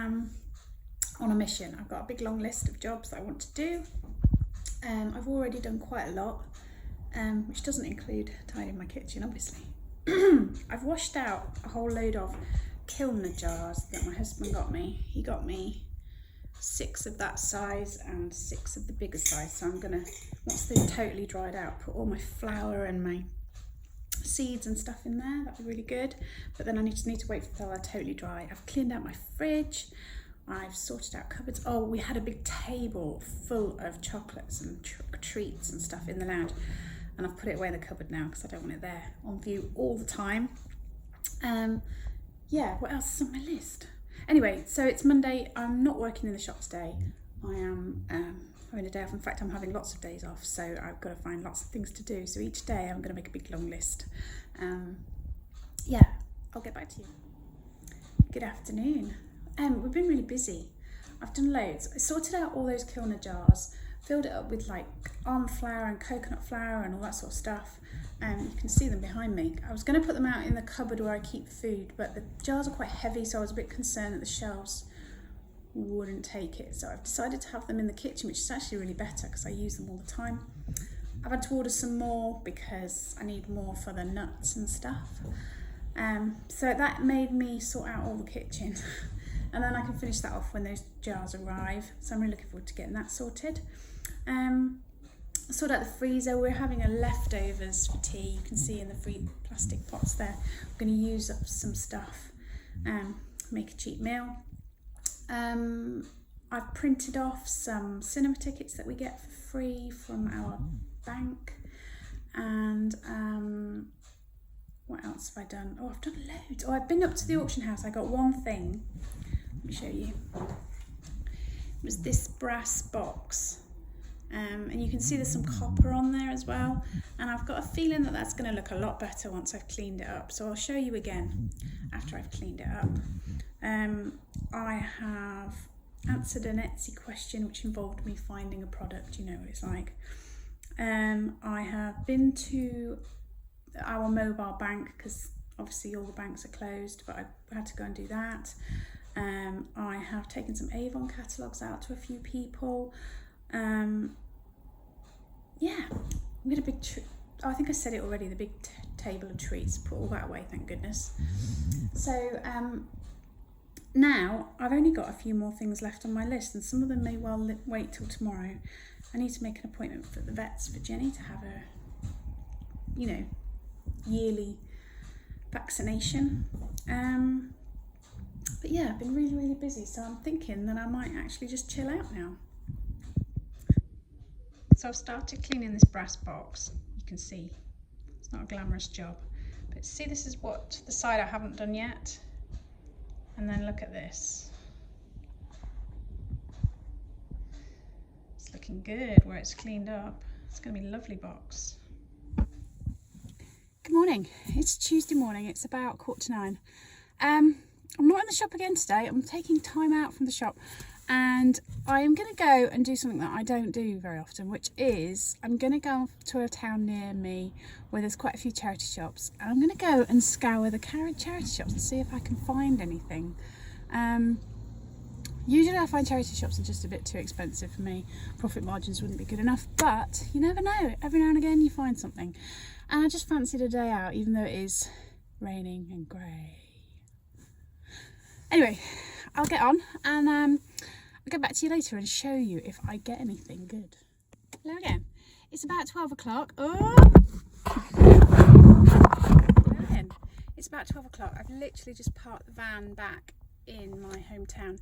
am on a mission. I've got a big long list of jobs that I want to do. I've already done quite a lot, which doesn't include tidying my kitchen, obviously. I've washed out a whole load of kilner jars that my husband got me. He got me 6 of that size and 6 of the bigger size. So I'm gonna, once they're totally dried out, put all my flour and my seeds and stuff in there. That'd be really good. But then I just need to wait for they're totally dry. I've cleaned out my fridge. I've sorted out cupboards. Oh, we had a big table full of chocolates and treats and stuff in the lounge, and I've put it away in the cupboard now because I don't want it there on view all the time. Yeah, what else is on my list? Anyway, so it's Monday. I'm not working in the shop today. I am having a day off. In fact, I'm having lots of days off, so I've got to find lots of things to do. So each day I'm going to make a big long list. Yeah, I'll get back to you. Good afternoon. We've been really busy. I've done loads. I sorted out all those kilner jars, filled it up with like almond flour and coconut flour and all that sort of stuff. You can see them behind me. I was going to put them out in the cupboard where I keep food, but the jars are quite heavy, so I was a bit concerned that the shelves wouldn't take it. So I've decided to have them in the kitchen, which is actually really better because I use them all the time. I've had to order some more because I need more for the nuts and stuff. So that made me sort out all the kitchen. And then I can finish that off when those jars arrive. So I'm really looking forward to getting that sorted. Sort out the freezer. We're having a leftovers for tea. You can see in the free plastic pots there. I'm going to use up some stuff, make a cheap meal. I've printed off some cinema tickets that we get for free from our bank. And what else have I done? Oh, I've done loads. Oh, I've been up to the auction house. I got one thing. Let me show you. It was this brass box, and you can see there's some copper on there as well, and I've got a feeling that that's going to look a lot better once I've cleaned it up, so I'll show you again after I've cleaned it up. I have answered an Etsy question which involved me finding a product. You know what it's like. I have been to our mobile bank because obviously all the banks are closed, but I had to go and do that. I have taken some Avon catalogues out to a few people. Yeah, we had a big I think I said it already, the big table of treats, put all that away, thank goodness. So now I've only got a few more things left on my list, and some of them may well wait till tomorrow. I need to make an appointment for the vets for Jenny to have a, yearly vaccination. But yeah, I've been really, really busy, so I'm thinking that I might actually just chill out now. So I've started cleaning this brass box. You can see it's not a glamorous job, but see, this is what the side I haven't done yet. And then look at this. It's looking good where it's cleaned up. It's going to be a lovely box. Good morning. It's Tuesday morning. It's about 9:15. I'm not in the shop again today. I'm taking time out from the shop, and I am going to go and do something that I don't do very often, which is I'm going to go to a town near me where there's quite a few charity shops, and I'm going to go and scour the charity shops and see if I can find anything. Usually I find charity shops are just a bit too expensive for me. Profit margins wouldn't be good enough, but you never know. Every now and again you find something. And I just fancied a day out, even though it is raining and grey. Anyway, I'll get on and I'll get back to you later and show you if I get anything good. Hello again. It's about 12 o'clock. Oh! Hello again. It's about 12 o'clock. I've literally just parked the van back in my hometown.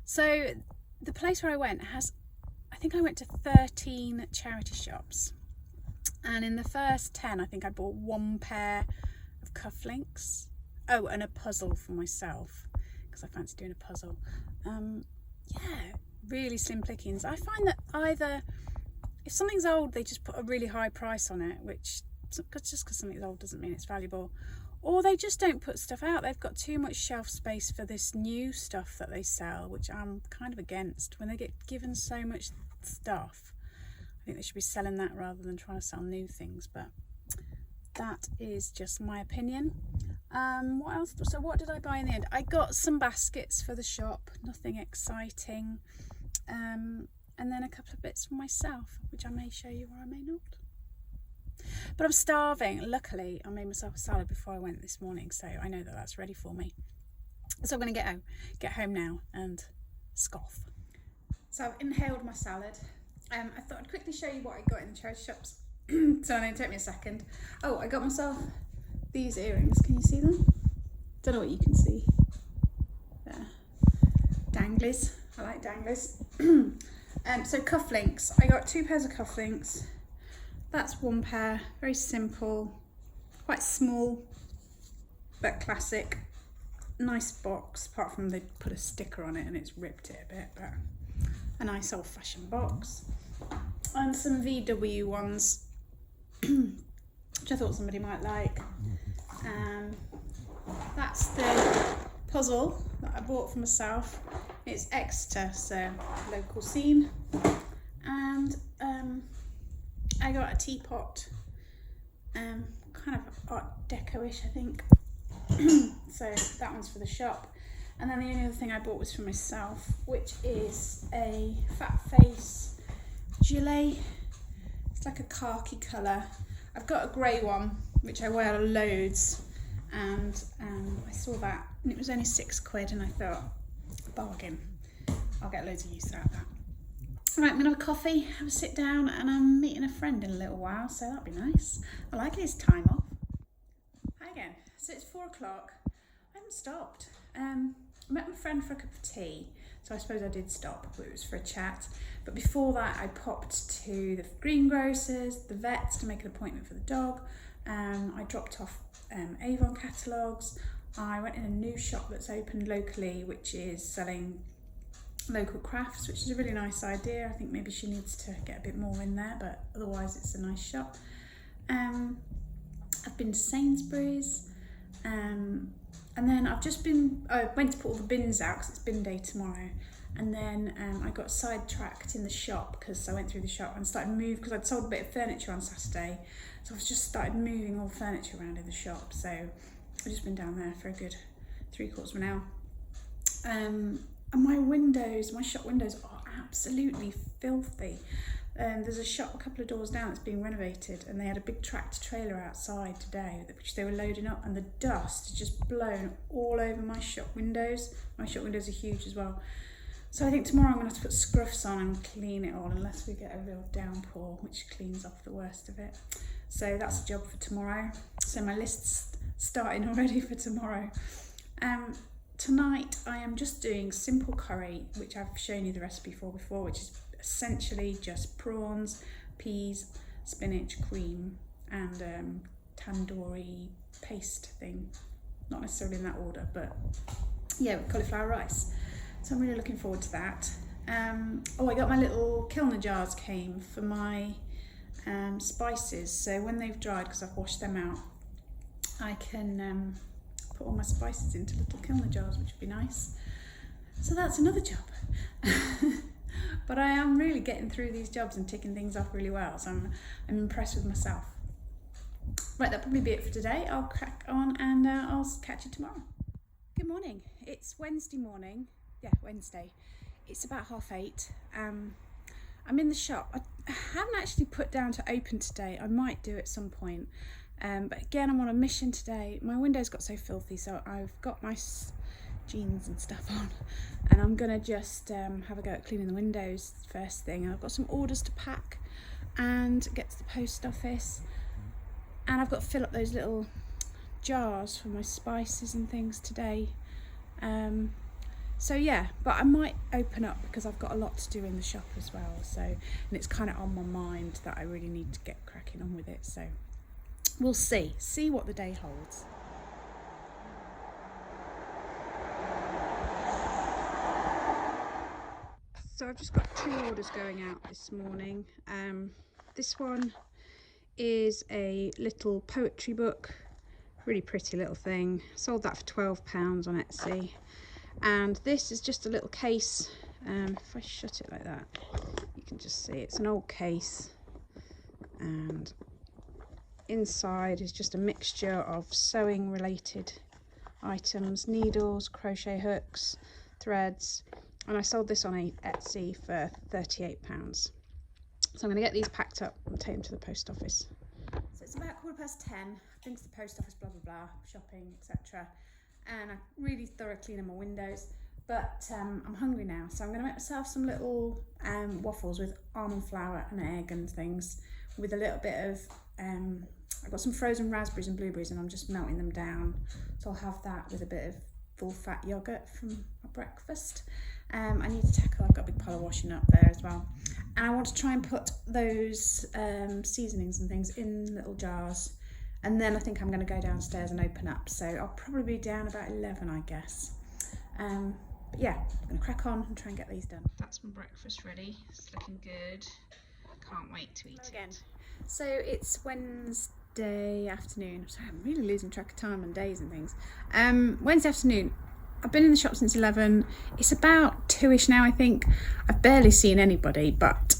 So the place where I went has, I think I went to 13 charity shops. And in the first 10, I think I bought one pair of cufflinks. Oh, and a puzzle for myself, because I fancy doing a puzzle. Yeah, really slim pickings. I find that either, if something's old, they just put a really high price on it, which, just because something's old doesn't mean it's valuable. Or they just don't put stuff out. They've got too much shelf space for this new stuff that they sell, which I'm kind of against. When they get given so much stuff, I think they should be selling that rather than trying to sell new things. But that is just my opinion. What else? So what did I buy in the end? I got some baskets for the shop, nothing exciting. And then a couple of bits for myself, which I may show you or I may not. But I'm starving. Luckily, I made myself a salad before I went this morning, so I know that that's ready for me. So I'm going to get home now and scoff. So I've inhaled my salad. I thought I'd quickly show you what I got in the charity shops. So it'll take me a second. Oh, I got myself these earrings. Can you see them? Don't know what you can see. There. Danglies. I like danglies. So cufflinks. I got 2 pairs of cufflinks. That's 1 pair. Very simple. Quite small, but classic. Nice box, apart from they put a sticker on it and it's ripped it a bit, but a nice old-fashioned box. And some VW ones, which I thought somebody might like. That's the puzzle that I bought for myself. It's Exeter, so local scene. And I got a teapot, kind of Art Deco-ish, I think. So that one's for the shop. And then the only other thing I bought was for myself, which is a Fat Face gilet. It's like a khaki colour. I've got a grey one, which I wear loads, and I saw that, and it was only £6, and I thought, bargain. I'll get loads of use out of that. Right, I'm gonna have a coffee, have a sit down, and I'm meeting a friend in a little while, so that'll be nice. I like his time off. Hi again. So it's 4 o'clock. I haven't stopped. I met my friend for a cup of tea, so I suppose I did stop, but it was for a chat. But before that, I popped to the greengrocers, the vets to make an appointment for the dog. I dropped off Avon catalogues. I went in a new shop that's opened locally, which is selling local crafts, which is a really nice idea. I think maybe she needs to get a bit more in there, but otherwise it's a nice shop. I've been to Sainsbury's, and then I went to put all the bins out because it's bin day tomorrow, and then I got sidetracked in the shop because I went through the shop and started moving, because I'd sold a bit of furniture on Saturday, so I've just started moving all the furniture around in the shop, so I've just been down there for a good 3/4 of an hour. And my shop windows are absolutely filthy. There's a shop a couple of doors down that's being renovated, and they had a big tractor trailer outside today, which they were loading up, and the dust has just blown all over my shop windows. My shop windows are huge as well. So I think tomorrow I'm going to have to put scruffs on and clean it all, unless we get a real downpour, which cleans off the worst of it. So that's a job for tomorrow. So my list's starting already for tomorrow. Tonight I am just doing simple curry, which I've shown you the recipe for before, which is essentially just prawns, peas, spinach, cream, and tandoori paste thing. Not necessarily in that order, but yeah, with cauliflower rice. So I'm really looking forward to that. I got my little Kilner jars came for my spices. So when they've dried, because I've washed them out, I can put all my spices into little Kilner jars, which would be nice. So that's another job. But I am really getting through these jobs and ticking things off really well, so I'm impressed with myself. Right, that'll probably be it for today. I'll crack on and I'll catch you tomorrow. Good morning. It's Wednesday morning. Yeah, Wednesday. It's about 8:30. I'm in the shop. I haven't actually put down to open today. I might do at some point. But again, I'm on a mission today. My windows got so filthy, so I've got my jeans and stuff on, and I'm gonna just have a go at cleaning the windows first thing. And I've got some orders to pack and get to the post office, and I've got to fill up those little jars for my spices and things today. So yeah, but I might open up because I've got a lot to do in the shop as well, so, and it's kind of on my mind that I really need to get cracking on with it, so we'll see what the day holds. So I've just got 2 orders going out this morning. This one is a little poetry book, really pretty little thing. Sold that for £12 on Etsy. And this is just a little case. If I shut it like that, you can just see it's an old case, and inside is just a mixture of sewing related items, needles, crochet hooks, threads, and I sold this on Etsy for £38. So I'm going to get these packed up and take them to the post office. So it's about 10:15. I've been to the post office, blah blah blah, shopping, etc. And I really thoroughly cleaned my windows. But I'm hungry now, so I'm going to make myself some little waffles with almond flour and egg and things, with a little bit of, I've got some frozen raspberries and blueberries and I'm just melting them down. So I'll have that with a bit of full fat yoghurt from my breakfast. I need to tackle, I've got a big pile of washing up there as well. And I want to try and put those seasonings and things in little jars. And then I think I'm going to go downstairs and open up. So I'll probably be down about 11, I guess. But yeah, I'm going to crack on and try and get these done. That's my breakfast ready. It's looking good. Can't wait to eat it. So it's Wednesday afternoon. Sorry, I'm really losing track of time and days and things. Wednesday afternoon. I've been in the shop since 11. It's about 2ish now, I think. I've barely seen anybody, but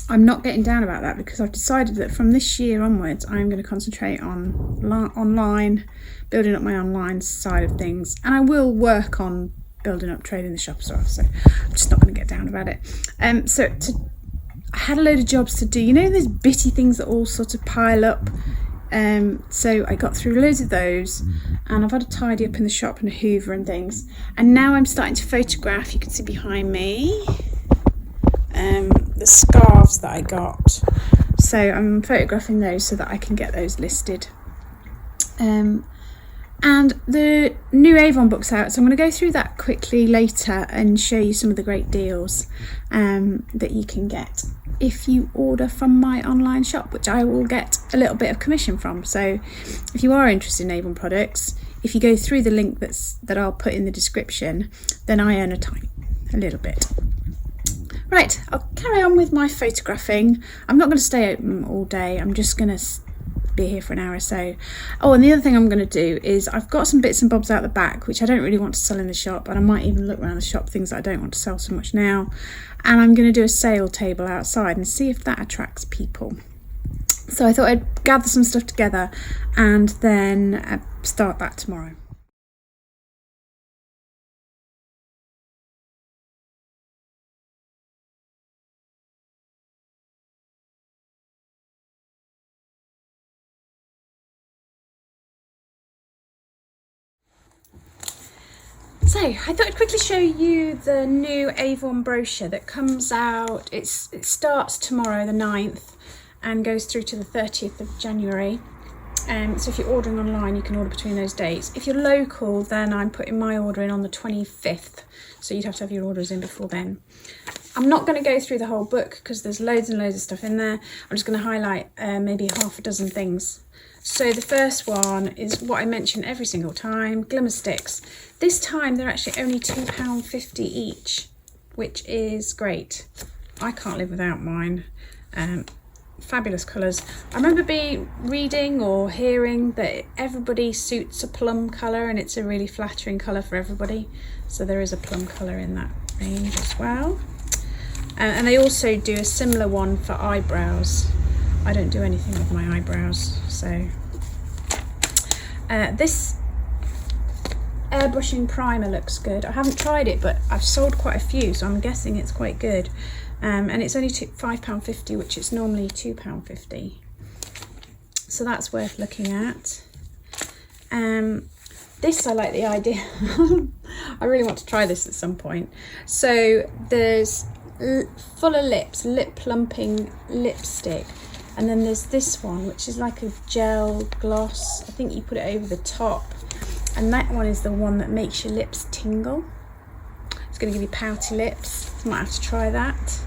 I'm not getting down about that because I've decided that from this year onwards, I'm going to concentrate on online, building up my online side of things, and I will work on building up trade in the shop as well. So I'm just not going to get down about it. I had a load of jobs to do. You know, those bitty things that all sort of pile up. So I got through loads of those, and I've had to tidy up in the shop and hoover and things. And now I'm starting to photograph. You can see behind me the scarves that I got. So I'm photographing those so that I can get those listed. And the new Avon book's out, so I'm going to go through that quickly later and show you some of the great deals that you can get if you order from my online shop, which I will get a little bit of commission from. So if you are interested in Avon products, if you go through the link that I'll put in the description, then I earn a little bit. Right, I'll carry on with my photographing. I'm not going to stay open all day. I'm just going to be here for an hour or so. Oh, and the other thing I'm going to do is I've got some bits and bobs out the back which I don't really want to sell in the shop, and I might even look around the shop things that I don't want to sell so much now, and I'm going to do a sale table outside and see if that attracts people. So I thought I'd gather some stuff together and then start that tomorrow. So I thought I'd quickly show you the new Avon brochure that comes out. It starts tomorrow the 9th and goes through to the 30th of January. So if you're ordering online, you can order between those dates. If you're local, then I'm putting my order in on the 25th. So you'd have to have your orders in before then. I'm not going to go through the whole book because there's loads and loads of stuff in there. I'm just going to highlight maybe half a dozen things. So the first one is what I mention every single time, glimmer sticks. This time they're actually only £2.50 each, which is great. I can't live without mine. Fabulous colours. I remember reading or hearing that everybody suits a plum colour, and it's a really flattering colour for everybody. So there is a plum colour in that range as well. And they also do a similar one for eyebrows. I don't do anything with my eyebrows, so this airbrushing primer looks good. I haven't tried it, but I've sold quite a few, so I'm guessing it's quite good. And it's only £5.50, which is normally £2.50, so that's worth looking at. This, I like the idea. I really want to try this at some point. So there's Fuller Lips lip plumping lipstick, and then there's this one which is like a gel gloss. I think you put it over the top, and that one is the one that makes your lips tingle. It's going to give you pouty lips. You might have to try that.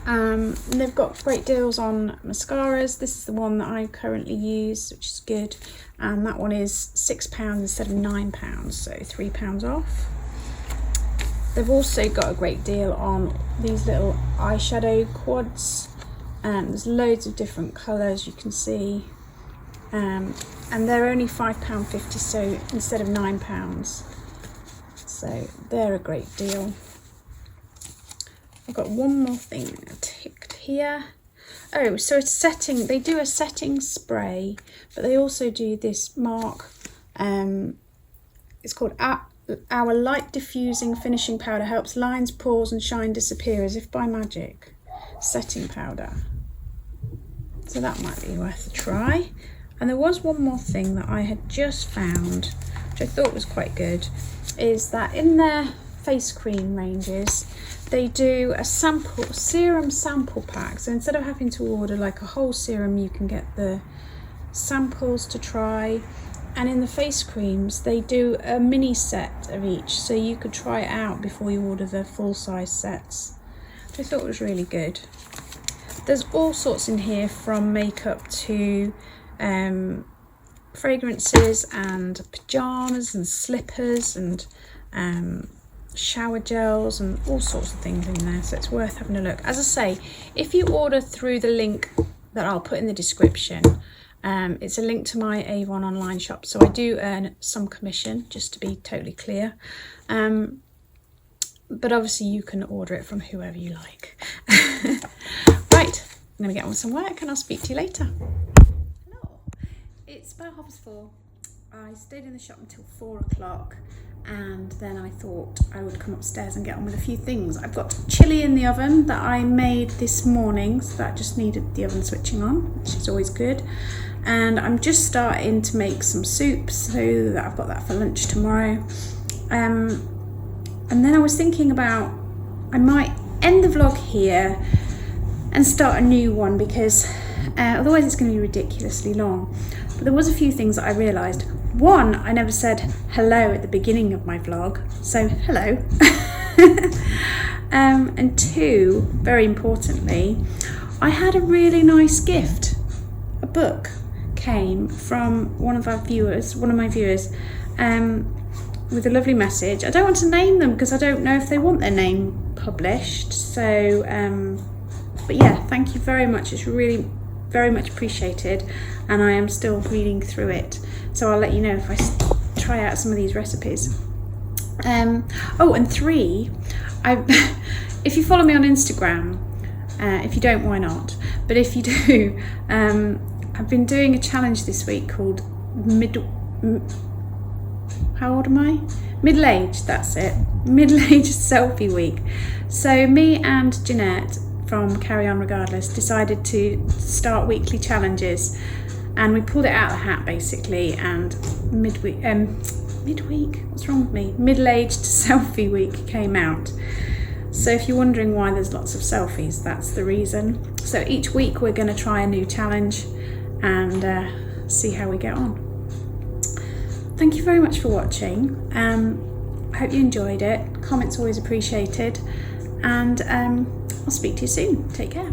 And they've got great deals on mascaras. This is the one that I currently use, which is good, and that one is £6 instead of £9, so £3 off. They've also got a great deal on these little eyeshadow quads. There's loads of different colours, you can see, and they're only £5.50, so instead of £9, so they're a great deal. I've got one more thing ticked here. Oh, so it's setting, they do a setting spray, but they also do this mark, it's called Our Light Diffusing Finishing Powder, helps lines, pores and shine disappear as if by magic. Setting powder. So that might be worth a try. And there was one more thing that I had just found, which I thought was quite good, is that in their face cream ranges, they do a serum sample pack. So instead of having to order like a whole serum, you can get the samples to try. And in the face creams, they do a mini set of each, so you could try it out before you order the full-size sets, which I thought was really good. There's all sorts in here, from makeup to fragrances and pyjamas and slippers and shower gels and all sorts of things in there, so it's worth having a look. As I say, if you order through the link that I'll put in the description, it's a link to my Avon online shop, so I do earn some commission, just to be totally clear, but obviously you can order it from whoever you like. Right, I'm going to get on with some work and I'll speak to you later. Hello, it's about 4:30. I stayed in the shop until 4 o'clock, and then I thought I would come upstairs and get on with a few things. I've got chilli in the oven that I made this morning, so that just needed the oven switching on, which is always good. And I'm just starting to make some soup, so that I've got that for lunch tomorrow. And then I was thinking about, I might end the vlog here and start a new one, because otherwise it's going to be ridiculously long. But there was a few things that I realised. One, I never said hello at the beginning of my vlog, so hello. And two, very importantly, I had a really nice gift. A book came from one of my viewers, with a lovely message. I don't want to name them because I don't know if they want their name published, so but yeah, thank you very much. It's really very much appreciated, and I am still reading through it, so I'll let you know if I try out some of these recipes. Oh, and three, if you follow me on Instagram, if you don't, why not, but if you do, I've been doing a challenge this week called how old am I? Middle-aged, that's it. Middle-aged selfie week. So me and Jeanette from Carry On Regardless decided to start weekly challenges, and we pulled it out of the hat basically, and midweek, what's wrong with me? Middle-aged selfie week came out. So if you're wondering why there's lots of selfies, that's the reason. So each week we're going to try a new challenge and see how we get on. Thank you very much for watching. I hope you enjoyed it. Comments always appreciated, and I'll speak to you soon. Take care.